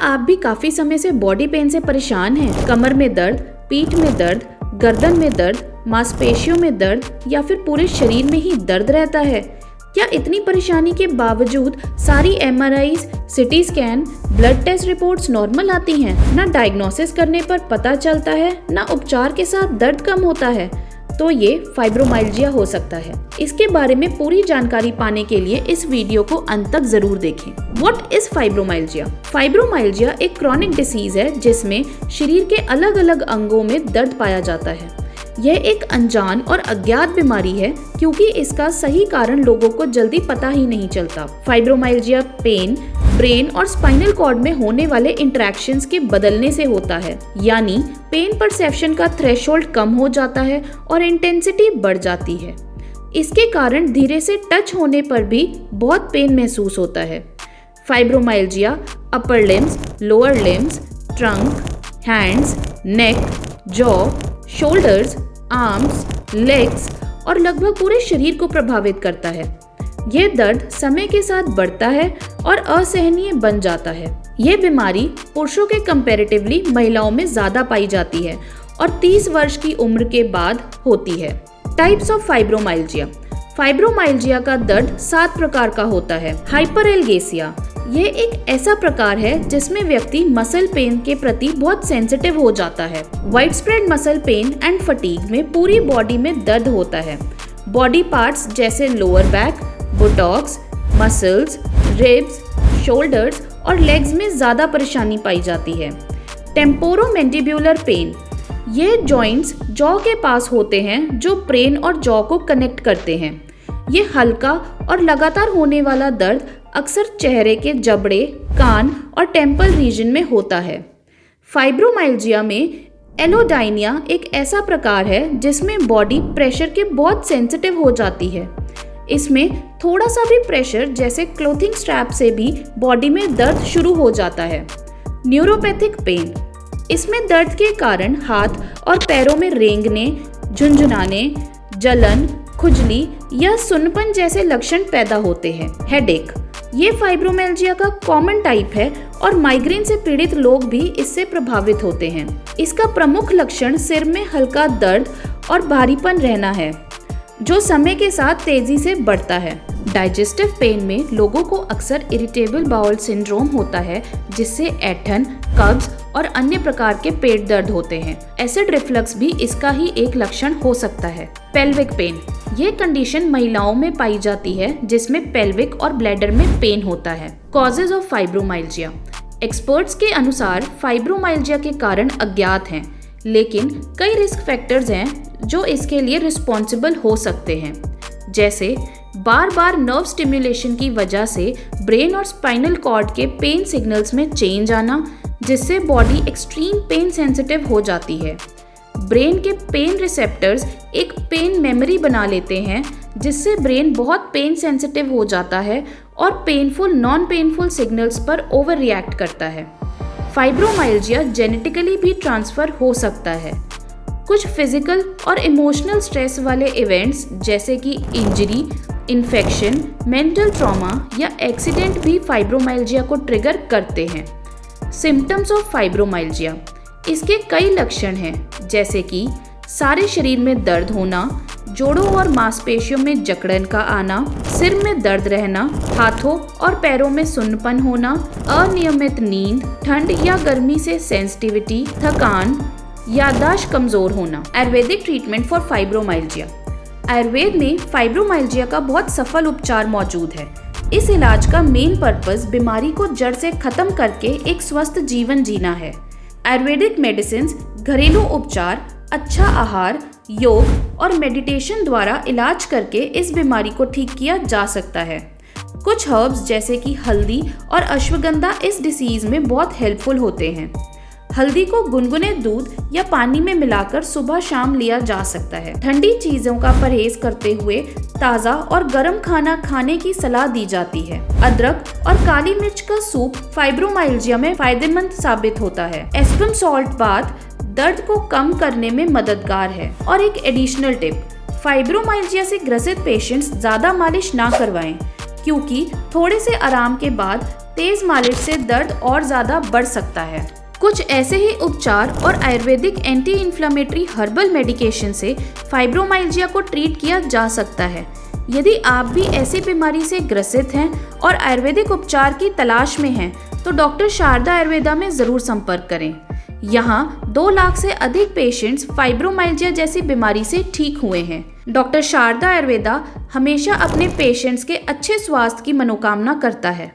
आप भी काफी समय से बॉडी पेन से परेशान हैं? कमर में दर्द, पीठ में दर्द, गर्दन में दर्द, मांसपेशियों में दर्द या फिर पूरे शरीर में ही दर्द रहता है? क्या इतनी परेशानी के बावजूद सारी MRIs, CT scan, blood test reports normal आती हैं? ना डायग्नोसिस करने पर पता चलता है, ना उपचार के साथ दर्द कम होता है? तो ये फाइब्रोमाइल्जिया हो सकता है। इसके बारे में पूरी जानकारी पाने के लिए इस वीडियो को अंत तक जरूर देखें। What is fibromyalgia? फाइब्रोमाइल्जिया एक क्रॉनिक डिसीज है जिसमें शरीर के अलग अलग अंगों में दर्द पाया जाता है। यह एक अनजान और अज्ञात बीमारी है क्योंकि इसका सही कारण लोगों को जल्दी पता ही नहीं चलता। फाइब्रोमाइल्जिया पेन ब्रेन और स्पाइनल कॉर्ड में होने वाले इंटरेक्शंस के बदलने से होता है, यानी पेन परसेप्शन का थ्रेशोल्ड कम हो जाता है और इंटेंसिटी बढ़ जाती है। इसके कारण धीरे से टच होने पर भी बहुत पेन महसूस होता है। Fibromyalgia upper limbs, lower limbs, trunk, hands, neck, jaw, shoulders, arms, legs और लगभग पूरे शरीर को प्रभावित करता है। यह दर्द समय के साथ बढ़ता है और असहनीय बन जाता है। यह बीमारी पुरुषों के कंपैरेटिवली महिलाओं में ज्यादा पाई जाती है और 30 वर्ष की उम्र के बाद होती है। Types of fibromyalgia. फाइब्रोमाइल्जिया का दर्द 7 प्रकार का होता है। हाइपरएल्गेसिया, यह एक ऐसा प्रकार है जिसमें व्यक्ति मसल पेन के प्रति बहुत सेंसिटिव हो जाता है। Widespread muscle pain and fatigue में पूरी बॉडी में दर्द होता है। बॉडी पार्ट्स जैसे lower back, botox, muscles, ribs, shoulders और लेग्स में ज्यादा परेशानी पाई जाती है। टेम्पोरोमैंडिब्युलर पेन, ये जॉइंट्स जॉ के पास होते हैं जो ब्रेन और जॉ को कनेक्ट करते हैं। ये हल्का और लगातार होने वाला दर्द अक्सर चेहरे के जबड़े, कान और टेम्पल रीजन में होता है। फाइब्रोमाइल्जिया में एलोडाइनिया एक ऐसा प्रकार है जिसमें बॉडी प्रेशर के बहुत सेंसिटिव हो जाती है। इसमें थोड़ा सा भी प्रेशर जैसे क्लोथिंग स्ट्रैप से भी बॉडी में दर्द शुरू हो जाता है। न्यूरोपैथिक पेन, इसमें दर्द के कारण हाथ और पैरों में रेंगने, झुंझुनाने, जलन, खुजली या सुन्नपन जैसे लक्षण पैदा होते हैं। हेडेक, ये फाइब्रोमाइल्जिया का कॉमन टाइप है और माइग्रेन से पीड़ित लोग भी इससे प्रभावित होते हैं। इसका प्रमुख लक्षण सिर में हल्का दर्द और भारीपन रहना है जो समय के साथ तेजी से बढ़ता है। डाइजेस्टिव पेन में लोगों को अक्सर इरिटेबल बाउल सिंड्रोम होता है जिससे ऐंठन, कब्ज और अन्य प्रकार के पेट दर्द होते हैं। एसिड रिफ्लक्स भी इसका ही एक लक्षण हो सकता है। पेल्विक पेन, ये कंडीशन महिलाओं में पाई जाती है जिसमें पेल्विक और ब्लैडर में पेन होता है। कॉजेज ऑफ फाइब्रोमाइल्जिया, एक्सपर्ट्स के अनुसार फाइब्रोमाइल्जिया के कारण अज्ञात हैं, लेकिन कई रिस्क फैक्टर्स हैं जो इसके लिए रिस्पॉन्सिबल हो सकते हैं, जैसे बार बार नर्व स्टिमुलेशन की वजह से ब्रेन और स्पाइनल कॉर्ड के पेन सिग्नल्स में चेंज आना जिससे बॉडी एक्सट्रीम पेन सेंसिटिव हो जाती है। ब्रेन के पेन रिसेप्टर्स एक पेन मेमोरी बना लेते हैं जिससे ब्रेन बहुत पेन सेंसिटिव हो जाता है और पेनफुल नॉन पेनफुल सिग्नल्स पर ओवर रिएक्ट करता है। फाइब्रोमाइल्जिया जेनेटिकली भी ट्रांसफर हो सकता है। कुछ फिजिकल और इमोशनल स्ट्रेस वाले इवेंट्स जैसे कि इंजरी, इन्फेक्शन, मेंटल ट्रॉमा या एक्सीडेंट भी फाइब्रोमाइल्जिया को ट्रिगर करते हैं। सिम्टम्स ऑफ फाइब्रोमाइल्जिया, इसके कई लक्षण हैं जैसे कि सारे शरीर में दर्द होना, जोड़ों और मांसपेशियों में जकड़न का आना, सिर में दर्द रहना, हाथों और पैरों में सुन्नपन होना, अनियमित नींद, ठंड या गर्मी से सेंसिटिविटी, थकान, याददाश्त कमजोर होना। Ayurvedic treatment for fibromyalgia, Ayurveda में फाइब्रोमाइल्जिया का बहुत सफल उपचार मौजूद है। इस इलाज का मेन पर्पस बीमारी को जड़ से खत्म करके एक स्वस्थ जीवन जीना है। आयुर्वेदिक मेडिसिन घरेलू उपचार, अच्छा आहार, योग और मेडिटेशन द्वारा इलाज करके इस बीमारी को ठीक किया जा सकता है। कुछ हर्ब्स जैसे कि हल्दी और अश्वगंधा इस डिसीज में बहुत हेल्पफुल होते हैं। हल्दी को गुनगुने दूध या पानी में मिलाकर सुबह शाम लिया जा सकता है। ठंडी चीजों का परहेज करते हुए ताज़ा और गर्म खाना खाने की सलाह दी जाती है। अदरक और काली मिर्च का सूप फाइब्रोमाइल्जिया में फायदेमंद साबित होता है। एस्पम सॉल्ट बाथ दर्द को कम करने में मददगार है। और एक एडिशनल टिप, फाइब्रोमाइल्जिया से ग्रसित पेशेंट्स ज्यादा मालिश ना करवाएं क्योंकि थोड़े से आराम के बाद तेज मालिश से दर्द और ज़्यादा बढ़ सकता है। कुछ ऐसे ही उपचार और Ayurvedic anti inflammatory herbal medication से फाइब्रोमाइल्जिया को ट्रीट किया जा सकता है। यदि आप भी ऐसी बीमारी से ग्रसित हैं और आयुर्वेदिक उपचार की तलाश में हैं, तो डॉक्टर शारदा आयुर्वेदा में ज़रूर संपर्क करें। यहाँ 2 लाख से अधिक पेशेंट्स फाइब्रोमाइल्जिया जैसी बीमारी से ठीक हुए हैं। डॉक्टर शारदा आयुर्वेदा हमेशा अपने पेशेंट्स के अच्छे स्वास्थ्य की मनोकामना करता है।